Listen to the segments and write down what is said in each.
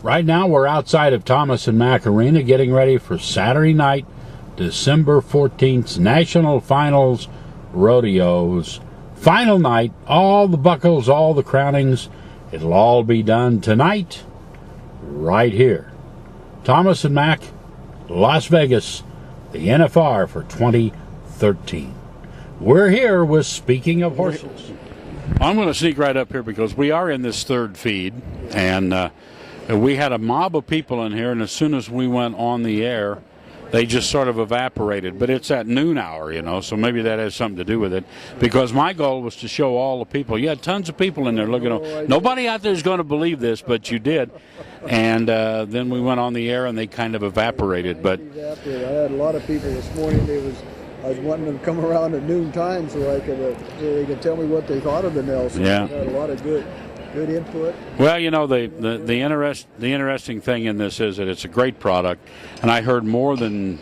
Right now we're outside of Thomas and Mack Arena getting ready for Saturday night, December 14th, National Finals Rodeos. Final night, all the buckles, all the crownings. It'll all be done tonight, right here. Thomas and Mack, Las Vegas, the NFR for 2013. We're here with Speaking of Horses. I'm going to sneak right up here because we are in this third feed, and we had a mob of people in here, and as soon as we went on the air, they just sort of evaporated. But it's at noon hour, so maybe that has something to do with it. Because my goal was to show all the people. You had tons of people in there looking. Nobody out there is going to believe this, but you did. And then we went on the air, and they kind of evaporated. But I had a lot of people this morning. I was wanting them to come around at noon time so they could tell me what they thought of the Nelson. Yeah. I had a lot of good input. Well, the interesting thing in this is that it's a great product, and I heard more than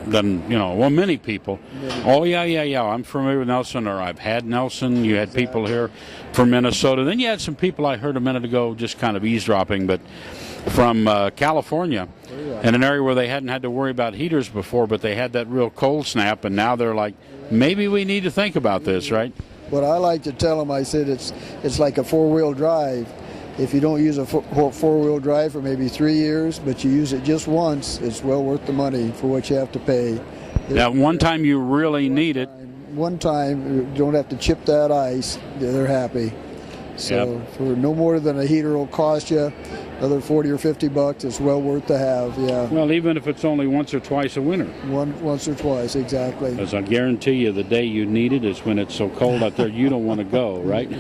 many people. Oh yeah, I'm familiar with Nelson, or I've had Nelson. You had people here from Minnesota. Then you had some people I heard a minute ago just kind of eavesdropping, but from California, in an area where they hadn't had to worry about heaters before, but they had that real cold snap, and now they're like, maybe we need to think about this, right? What I like to tell them, I said it's like a four-wheel drive. If you don't use a four-wheel drive for maybe 3 years, but you use it just once, it's well worth the money for what you have to pay. Now, one time you really need it. One time, you don't have to chip that ice. They're happy. So for no more than a heater will cost you another $40 or $50, it's well worth to have. Yeah. Well, even if it's only once or twice a winter. Once or twiise, exactly. Because I guarantee you, the day you need it is when it's so cold out there, you don't want to go, right?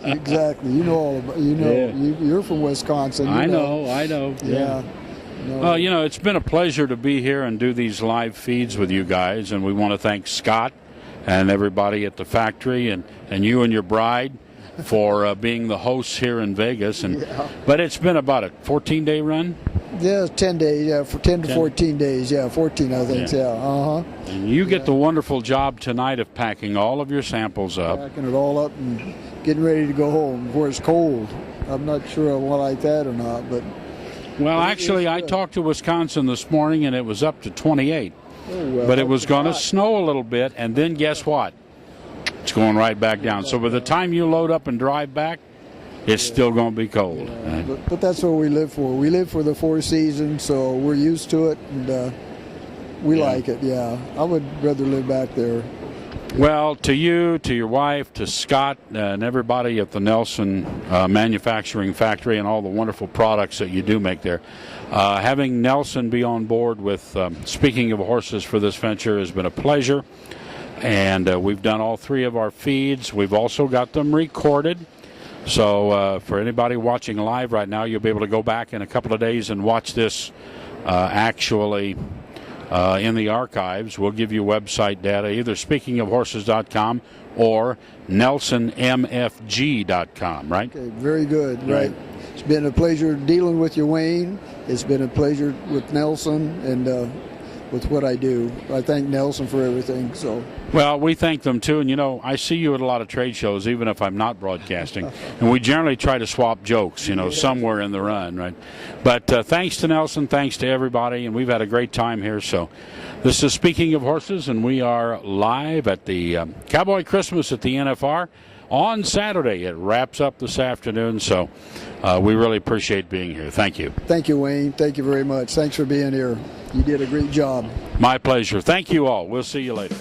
Exactly. You know all about. You're from Wisconsin. I know. Yeah. Well, it's been a pleasure to be here and do these live feeds with you guys, and we want to thank Scott and everybody at the factory, and you and your bride for being the hosts here in Vegas. But it's been about a 14-day run? Yeah, 10 days, for 10 to 14 days, 14 I think, And you get the wonderful job tonight of packing all of your samples up. Packing it all up and getting ready to go home where it's cold. I'm not sure I want like that or not, but... Well, actually, I talked to Wisconsin this morning, and it was up to 28. But it was going to snow a little bit, and then guess what? It's going right back down. So by the time you load up and drive back, it's still going to be cold. But that's what we live for. We live for the four seasons, so we're used to it, and we like it, I would rather live back there. Well, to you, to your wife, to Scott, and everybody at the Nelson Manufacturing Factory and all the wonderful products that you do make there, having Nelson be on board with Speaking of Horses for this venture has been a pleasure. And we've done all three of our feeds. We've also got them recorded. So for anybody watching live right now, you'll be able to go back in a couple of days and watch this actually in the archives. We'll give you website data, either speakingofhorses.com or nelsonmfg.com, right? Okay, very good, right. It's been a pleasure dealing with you, Wayne. It's been a pleasure with Nelson and with what I do. I thank Nelson for everything. So. Well, we thank them too, and I see you at a lot of trade shows, even if I'm not broadcasting, and we generally try to swap jokes, somewhere in the run, right? But thanks to Nelson, thanks to everybody, and we've had a great time here. So this is Speaking of Horses, and we are live at the Cowboy Christmas at the NFR on Saturday. It wraps up this afternoon, so we really appreciate being here. Thank you. Thank you, Wayne. Thank you very much. Thanks for being here. You did a great job. My pleasure. Thank you all. We'll see you later.